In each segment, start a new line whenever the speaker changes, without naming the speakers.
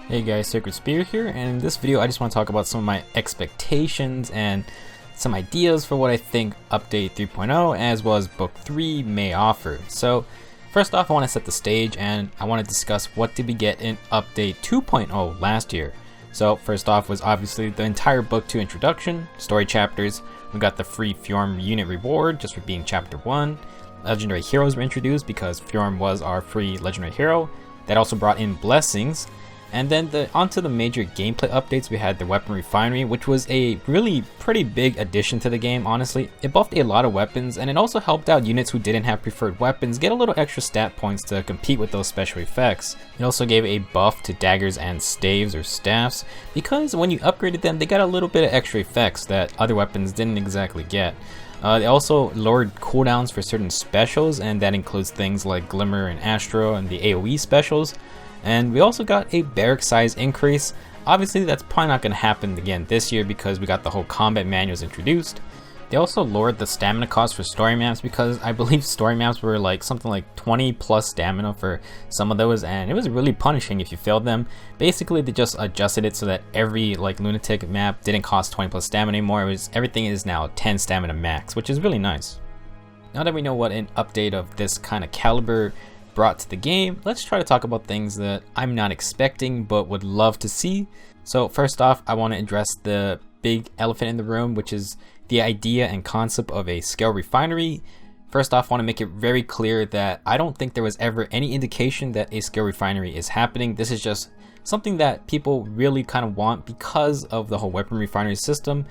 Hey guys, Sacred Spear here, and in this video I just want to talk about some of my expectations and some ideas for what I think Update 3.0 as well as Book 3 may offer. So first off, I want to set the stage and I want to discuss what did we get in Update 2.0 last year. So first off was obviously the entire Book 2 introduction, story chapters. We got the free Fjorm unit reward just for being Chapter 1. Legendary heroes were introduced because Fjorm was our free legendary hero. That also brought in blessings. And then onto the major gameplay updates, we had the Weapon Refinery, which was a really pretty big addition to the game, honestly. It buffed a lot of weapons, and it also helped out units who didn't have preferred weapons get a little extra stat points to compete with those special effects. It also gave a buff to daggers and staves or staffs, because when you upgraded them, they got a little bit of extra effects that other weapons didn't exactly get. They also lowered cooldowns for certain specials, and that includes things like Glimmer and Astro and the AoE specials. And we also got a barrack size increase. Obviously that's probably not going to happen again this year because we got the whole combat manuals introduced. They also lowered the stamina cost for story maps because I believe story maps were like something like 20 plus stamina for some of those, and it was really punishing if you failed them. Basically they just adjusted it so that every like lunatic map didn't cost 20 plus stamina anymore. Everything is now 10 stamina max, which is really nice. Now that we know what an update of this kind of caliber brought to the game, let's try to talk about things that I'm not expecting but would love to see. So first off, I want to address the big elephant in the room, which is the idea and concept of a scale refinery. First off, I want to make it very clear that I don't think there was ever any indication that a scale refinery is happening. This is just something that people really kind of want because of the whole weapon refinery system,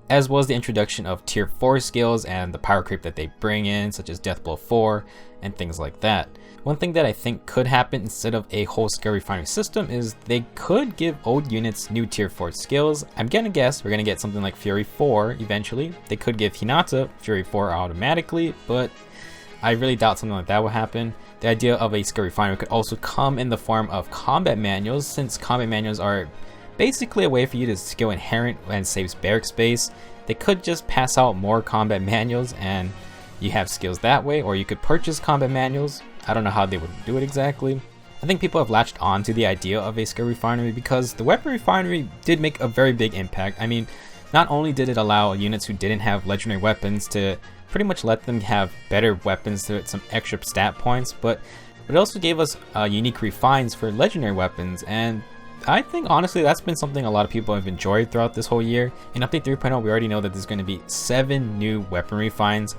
as well as the introduction of tier 4 skills and the power creep that they bring in, such as Deathblow 4 and things like that. One thing that I think could happen instead of a whole skill refinery system is they could give old units new tier 4 skills. I'm gonna guess we're gonna get something like Fury 4 eventually. They could give Hinata Fury 4 automatically, but I really doubt something like that will happen. The idea of a skill refinery could also come in the form of combat manuals, since combat manuals are basically a way for you to skill inherent and saves barrack space. They could just pass out more combat manuals and you have skills that way, or you could purchase combat manuals. I don't know how they would do it exactly. I think people have latched on to the idea of a skill refinery because the weapon refinery did make a very big impact. I mean, not only did it allow units who didn't have legendary weapons to pretty much let them have better weapons to some extra stat points, but it also gave us unique refines for legendary weapons, and I think honestly that's been something a lot of people have enjoyed throughout this whole year. In Update 3.0 we already know that there's going to be 7 new weapon refines,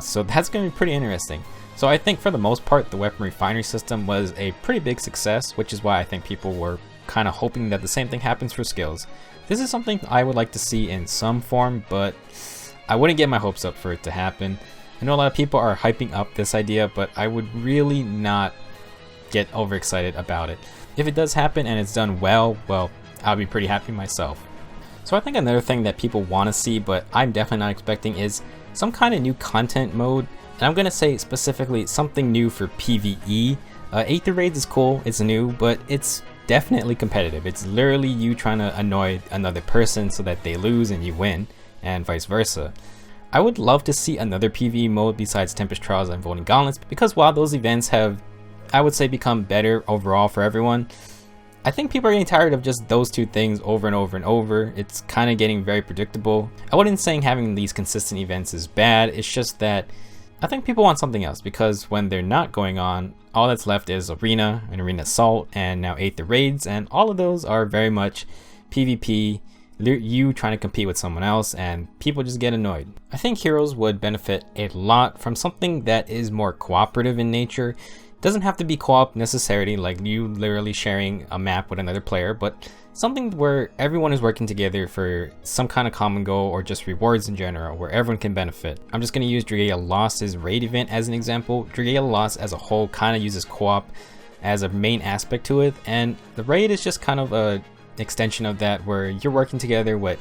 so that's going to be pretty interesting. So I think for the most part the weapon refinery system was a pretty big success, which is why I think people were kind of hoping that the same thing happens for skills. This is something I would like to see in some form, but I wouldn't get my hopes up for it to happen. I know a lot of people are hyping up this idea, but I would really not get overexcited about it. If it does happen and it's done well, I'll be pretty happy myself. So I think another thing that people want to see, but I'm definitely not expecting, is some kind of new content mode. And I'm going to say specifically something new for PvE. 8 through raids is cool, it's new, but it's definitely competitive. It's literally you trying to annoy another person so that they lose and you win, and vice versa. I would love to see another PvE mode besides Tempest Trials and Voting Gauntlets, because while those events have, I would say, become better overall for everyone, I think people are getting tired of just those two things over and over and over. It's kind of getting very predictable. I wouldn't say having these consistent events is bad, it's just that I think people want something else, because when they're not going on, all that's left is Arena and Arena Assault and now 8th the Raids, and all of those are very much PvP, you trying to compete with someone else, and people just get annoyed. I think heroes would benefit a lot from something that is more cooperative in nature. Doesn't have to be co-op necessarily, like you literally sharing a map with another player, but something where everyone is working together for some kind of common goal, or just rewards in general where everyone can benefit. I'm just going to use Greil Lost's raid event as an example. Greil Lost as a whole kind of uses co-op as a main aspect to it, and the raid is just kind of a extension of that, where you're working together with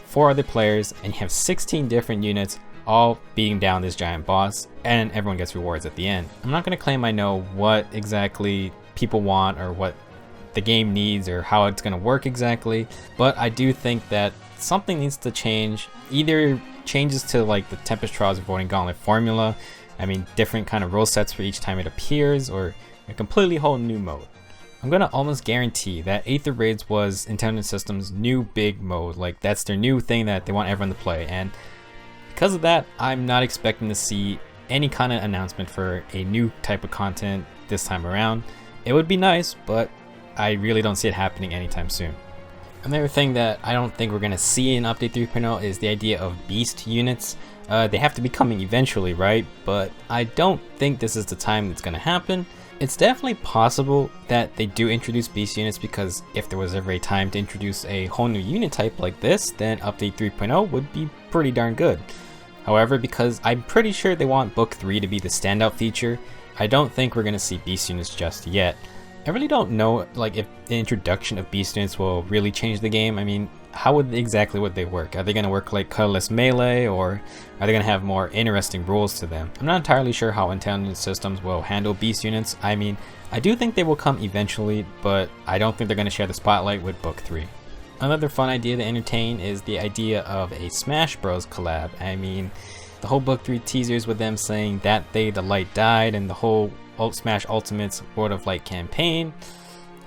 4 other players and you have 16 different units all beating down this giant boss, and everyone gets rewards at the end. I'm not going to claim I know what exactly people want or what the game needs or how it's going to work exactly, but I do think that something needs to change. Either changes to like the Tempest Trials or Voting Gauntlet formula, I mean different kind of rule sets for each time it appears, or a completely whole new mode. I'm gonna almost guarantee that Aether Raids was Intelligent Systems' new big mode. Like, that's their new thing that they want everyone to play, and because of that, I'm not expecting to see any kind of announcement for a new type of content this time around. It would be nice, but I really don't see it happening anytime soon. Another thing that I don't think we're going to see in Update 3.0 is the idea of beast units. They have to be coming eventually, right? But I don't think this is the time that's going to happen. It's definitely possible that they do introduce beast units, because if there was ever a time to introduce a whole new unit type like this, then Update 3.0 would be pretty darn good. However, because I'm pretty sure they want Book 3 to be the standout feature, I don't think we're going to see beast units just yet. I really don't know, like, if the introduction of beast units will really change the game. I mean, how exactly would they work? Are they going to work like colorless melee, or are they going to have more interesting rules to them? I'm not entirely sure how Intelligent Systems will handle beast units. I mean, I do think they will come eventually, but I don't think they're going to share the spotlight with Book 3. Another fun idea to entertain is the idea of a Smash Bros collab. I mean, the whole Book 3 teasers with them saying that day the light died, and the whole Smash Ultimate's World of Light campaign.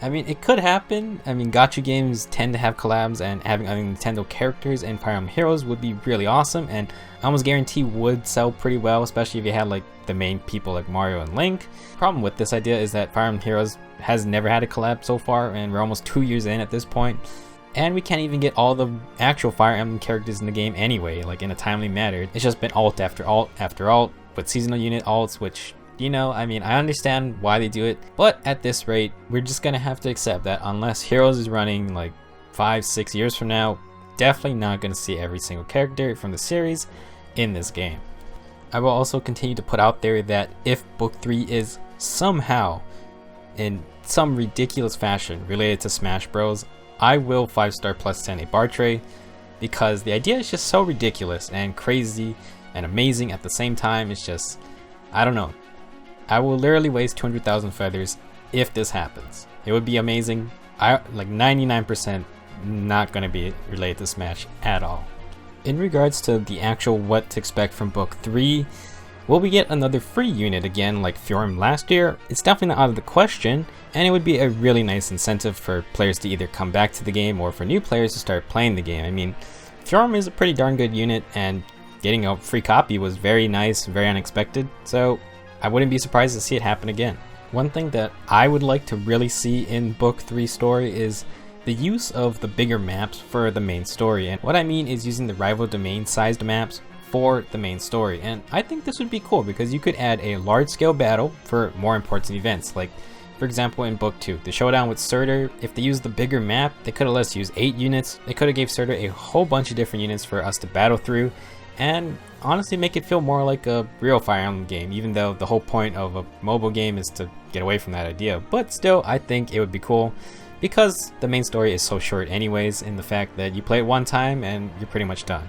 I mean, it could happen. I mean, gacha games tend to have collabs, and having other Nintendo characters and Fire Emblem Heroes would be really awesome, and I almost guarantee would sell pretty well, especially if you had like the main people like Mario and Link. Problem with this idea is that Fire Emblem Heroes has never had a collab so far, and we're almost 2 years in at this point. And we can't even get all the actual Fire Emblem characters in the game anyway, like in a timely manner. It's just been alt after alt after alt, with seasonal unit alts, which, you know, I mean, I understand why they do it, but at this rate, we're just gonna have to accept that unless Heroes is running like 5-6 years from now, definitely not gonna see every single character from the series in this game. I will also continue to put out there that if Book 3 is somehow, in some ridiculous fashion, related to Smash Bros, I will 5-star plus 10 a Bartray, because the idea is just so ridiculous and crazy and amazing at the same time. It's just, I don't know. I will literally waste 200,000 feathers if this happens. It would be amazing. I like 99% not going to be related to Smash at all. In regards to the actual what to expect from Book 3, will we get another free unit again like Fjorm last year? It's definitely not out of the question, and it would be a really nice incentive for players to either come back to the game or for new players to start playing the game. I mean, Fjorm is a pretty darn good unit, and getting a free copy was very nice, very unexpected, so I wouldn't be surprised to see it happen again. One thing that I would like to really see in Book 3 story is the use of the bigger maps for the main story, and what I mean is using the rival domain sized maps for the main story. And I think this would be cool because you could add a large scale battle for more important events, like for example in Book 2, the showdown with Surtur. If they used the bigger map, they could have let us use 8 units. They could have gave Surtur a whole bunch of different units for us to battle through, and honestly make it feel more like a real Fire Emblem game, even though the whole point of a mobile game is to get away from that idea. But still, I think it would be cool because the main story is so short anyways, in the fact that you play it one time and you're pretty much done.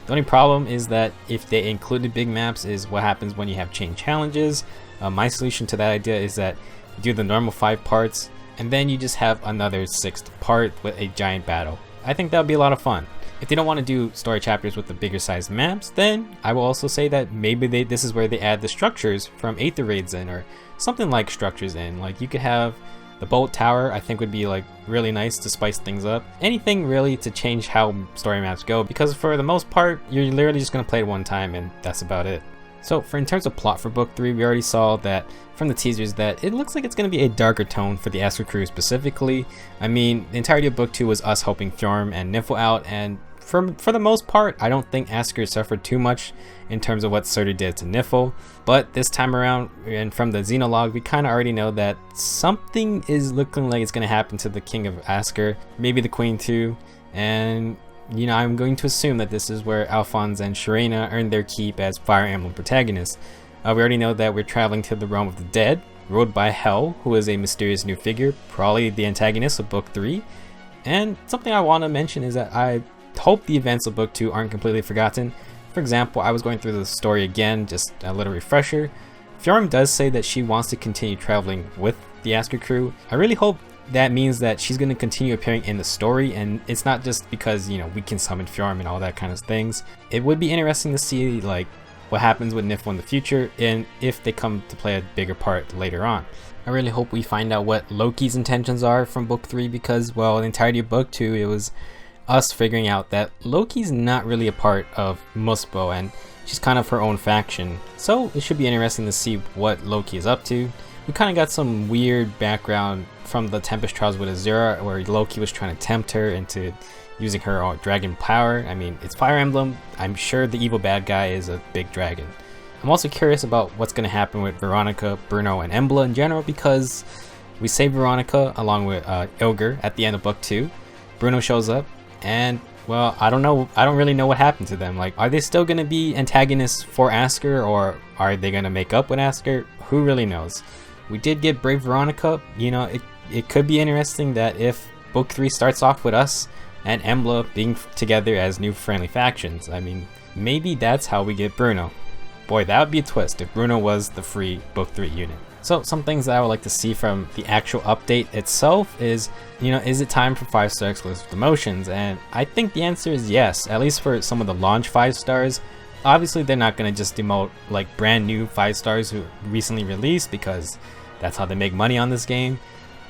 The only problem is that if they included big maps is what happens when you have chain challenges. My solution to that idea is that you do the normal 5 parts and then you just have another 6th part with a giant battle. I think that would be a lot of fun. If they don't want to do story chapters with the bigger sized maps, then I will also say that maybe this is where they add the structures from Aether Raids in, or something like structures in. Like you could have the Bolt Tower, I think would be like really nice to spice things up. Anything really to change how story maps go, because for the most part, you're literally just going to play it one time and that's about it. So in terms of plot for Book 3, we already saw that from the teasers that it looks like it's going to be a darker tone for the Asker crew specifically. I mean, the entirety of Book 2 was us helping Fjorm and Nifl out, and for the most part, I don't think Asker suffered too much in terms of what Surtur did to Nifl. But this time around, and from the Xenologue, we kind of already know that something is looking like it's going to happen to the King of Asker, maybe the Queen too. And you know, I'm going to assume that this is where Alphonse and Sharena earned their keep as Fire Emblem protagonists. We already know that we're traveling to the realm of the dead, ruled by Hel, who is a mysterious new figure, probably the antagonist of Book 3. And something I want to mention is that I hope the events of Book 2 aren't completely forgotten. For example, I was going through the story again, just a little refresher. Fjorm does say that she wants to continue traveling with the Asker crew. I really hope that means that she's going to continue appearing in the story, and it's not just because, you know, we can summon Fjorm and all that kind of things. It would be interesting to see like what happens with Nifl in the future, and if they come to play a bigger part later on. I really hope we find out what Loki's intentions are from book 3, because, well, the entirety of book 2, it was us figuring out that Loki's not really a part of Muspel, and she's kind of her own faction. So it should be interesting to see what Loki is up to. We kind of got some weird background from the Tempest Trials with Azura, where Loki was trying to tempt her into using her dragon power. I mean, it's Fire Emblem. I'm sure the evil bad guy is a big dragon. I'm also curious about what's going to happen with Veronica, Bruno, and Embla in general, because we save Veronica along with Ilger at the end of book 2. Bruno shows up, and, well, I don't know. I don't really know what happened to them. Like, are they still going to be antagonists for Asker, or are they going to make up with Asker? Who really knows? We did get Brave Veronica. You know, it could be interesting that if book 3 starts off with us and Embla being together as new friendly factions. I mean, maybe that's how we get Bruno. Boy, that would be a twist if Bruno was the free book 3 unit. So some things that I would like to see from the actual update itself is, you know, is it time for 5-star exclusive demotions? And I think the answer is yes, at least for some of the launch 5 stars. Obviously, they're not going to just demote like brand new 5 stars who recently released, because that's how they make money on this game.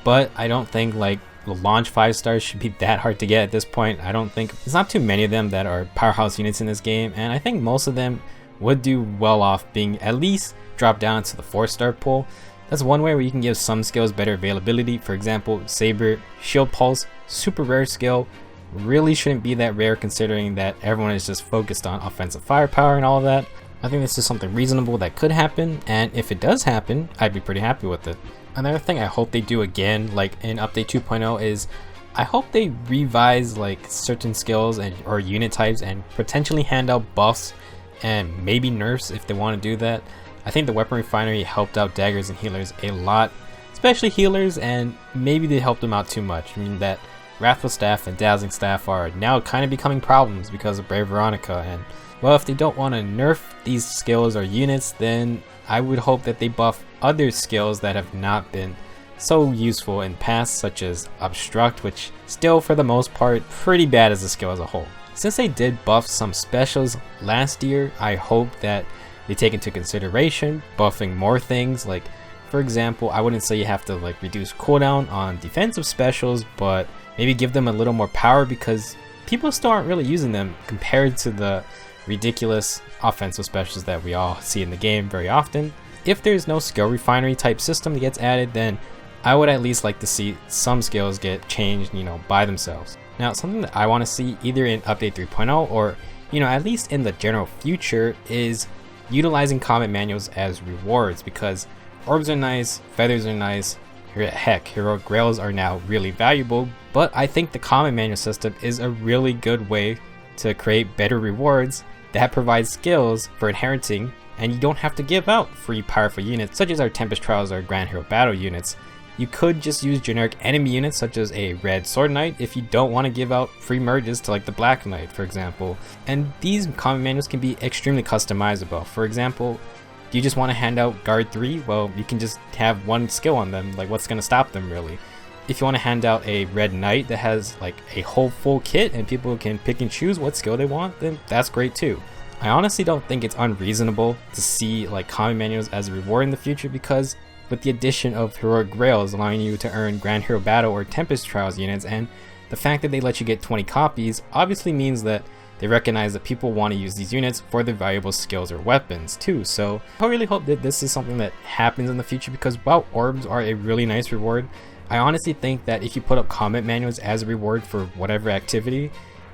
But I don't think like the launch 5 stars should be that hard to get at this point. I don't think, there's not too many of them that are powerhouse units in this game, and I think most of them would do well off being at least dropped down to the 4-star pool. That's one way where you can give some skills better availability. For example, Saber, Shield Pulse, super rare skill, really shouldn't be that rare considering that everyone is just focused on offensive firepower and all of that. I think this is something reasonable that could happen, and if it does happen, I'd be pretty happy with it. Another thing I hope they do again, like in update 2.0, is I hope they revise like certain skills and or unit types and potentially hand out buffs and maybe nerfs if they want to do that. I think the weapon refinery helped out daggers and healers a lot, especially healers, and maybe they helped them out too much. I mean, that Wrathful Staff and Dazzling Staff are now kind of becoming problems because of Brave Veronica, and well, if they don't want to nerf these skills or units, then I would hope that they buff other skills that have not been so useful in past, such as Obstruct, which still for the most part pretty bad as a skill as a whole. Since they did buff some specials last year, I hope that they take into consideration buffing more things. Like, for example, I wouldn't say you have to like reduce cooldown on defensive specials, but maybe give them a little more power, because people still aren't really using them compared to the ridiculous offensive specials that we all see in the game very often. If there's no skill refinery type system that gets added, then I would at least like to see some skills get changed, you know, by themselves. Now, something that I want to see either in update 3.0 or, you know, at least in the general future is utilizing combat manuals as rewards, because orbs are nice, feathers are nice, heck, heroic grails are now really valuable, but I think the combat manual system is a really good way to create better rewards that provide skills for inheriting, and you don't have to give out free powerful units such as our Tempest Trials or Grand Hero Battle units. You could just use generic enemy units such as a Red Sword Knight if you don't want to give out free merges to like the Black Knight, for example. And these combat manuals can be extremely customizable. For example, do you just want to hand out Guard 3? Well, you can just have one skill on them. Like, what's going to stop them really? If you want to hand out a Red Knight that has like a whole full kit and people can pick and choose what skill they want, then that's great too. I honestly don't think it's unreasonable to see like combat manuals as a reward in the future, because with the addition of heroic grails allowing you to earn Grand Hero Battle or Tempest Trials units, and the fact that they let you get 20 copies obviously means that they recognize that people want to use these units for their valuable skills or weapons too. So I really hope that this is something that happens in the future, because while orbs are a really nice reward, I honestly think that if you put up combat manuals as a reward for whatever activity,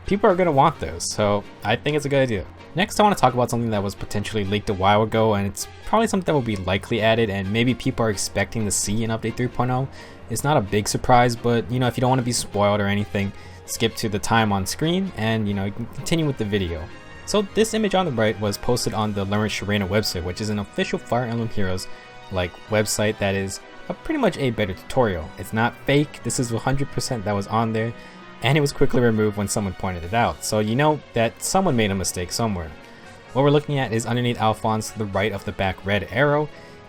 people are going to want those. So I think it's a good idea. Next, I want to talk about something that was potentially leaked a while ago, and it's probably something that will be likely added and maybe people are expecting to see in update 3.0. It's not a big surprise, but you know, if you don't want to be spoiled or anything, skip to the time on screen and you know, you can continue with the video. So this image on the right was posted on the Learn Sharena website, which is an official Fire Emblem Heroes like website that is pretty much a better tutorial. It's not fake, this is 100% that was on there, and it was quickly removed when someone pointed it out. So you know that someone made a mistake somewhere. What we're looking at is underneath Alphonse to the right of the back red arrow,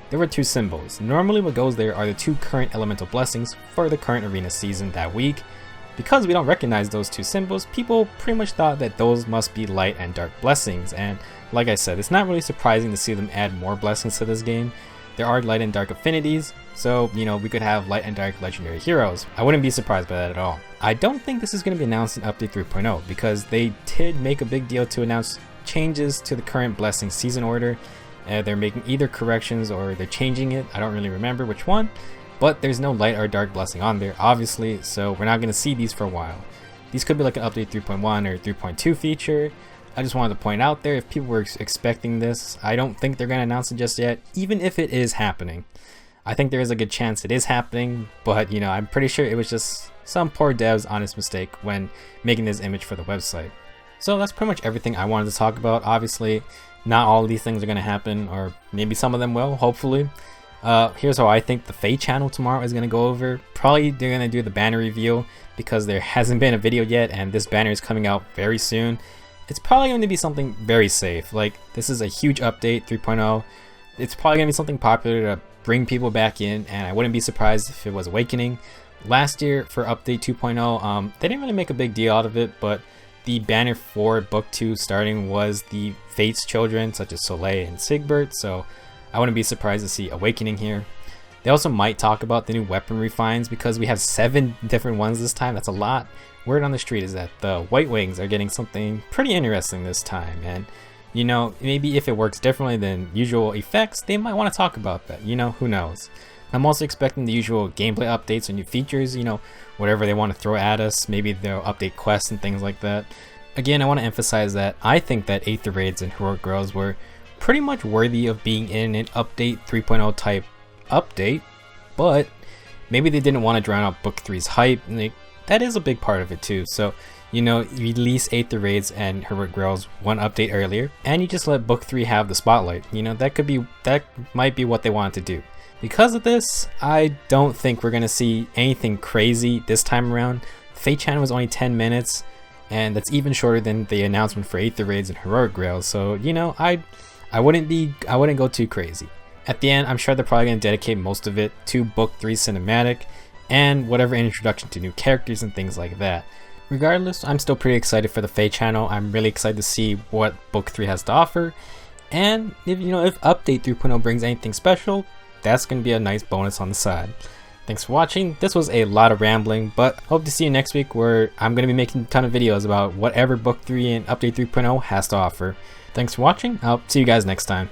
there were two symbols. Normally what goes there are the two current elemental blessings for the current arena season that week. because we don't recognize those two symbols, people pretty much thought that those must be light and dark blessings, and like I said, it's not really surprising to see them add more blessings to this game. There are light and dark affinities, so you know, we could have light and dark legendary heroes. I wouldn't be surprised by that at all. I don't think this is going to be announced in update 3.0 because they did make a big deal to announce changes to the current blessing season order. They're making either corrections or they're changing it. I don't really remember which one, but there's no light or dark blessing on there obviously, so we're not going to see these for a while. These could be like an update 3.1 or 3.2 feature. I just wanted to point out there, if people were expecting this, I don't think they're going to announce it just yet, even if it is happening. I think there is a good chance it is happening, but you know, I'm pretty sure it was just some poor dev's honest mistake when making this image for the website. So that's pretty much everything I wanted to talk about. Obviously, not all of these things are going to happen, or maybe some of them will, hopefully. Here's how I think the Fae channel tomorrow is going to go over. Probably they're going to do the banner reveal because there hasn't been a video yet and this banner is coming out very soon. It's probably going to be something very safe. Like, this is a huge update 3.0. It's probably going to be something popular to bring people back in, and I wouldn't be surprised if it was Awakening. Last year for update 2.0, they didn't really make a big deal out of it, but the banner for book 2 starting was the Fate's children such as Soleil and Sigbert, so I wouldn't be surprised to see Awakening here. They also might talk about the new weapon refines because we have 7 different ones this time. That's a lot. Word on the street is that the White Wings are getting something pretty interesting this time, and you know, maybe if it works differently than usual effects, they might want to talk about that. You know, who knows. I'm also expecting the usual gameplay updates or new features, you know, whatever they want to throw at us. Maybe they'll update quests and things like that. Again, I want to emphasize that I think that Aether Raids and Heroic Grails were pretty much worthy of being in an update 3.0 type update, but maybe they didn't want to drown out book 3's hype, and that is a big part of it too. So, you know, release Aether Raids and Heroic Grails one update earlier, and you just let book 3 have the spotlight. You know, that might be what they wanted to do. Because of this, I don't think we're gonna see anything crazy this time around. Fate channel was only 10 minutes, and that's even shorter than the announcement for Aether Raids and Heroic Grails. So, you know, I wouldn't go too crazy. At the end, I'm sure they're probably gonna dedicate most of it to book 3 cinematic and whatever introduction to new characters and things like that. Regardless, I'm still pretty excited for the Fae channel. I'm really excited to see what book 3 has to offer, and if update 3.0 brings anything special, that's going to be a nice bonus on the side. Thanks for watching. This was a lot of rambling, but hope to see you next week where I'm going to be making a ton of videos about whatever book 3 and update 3.0 has to offer. Thanks for watching. I'll see you guys next time.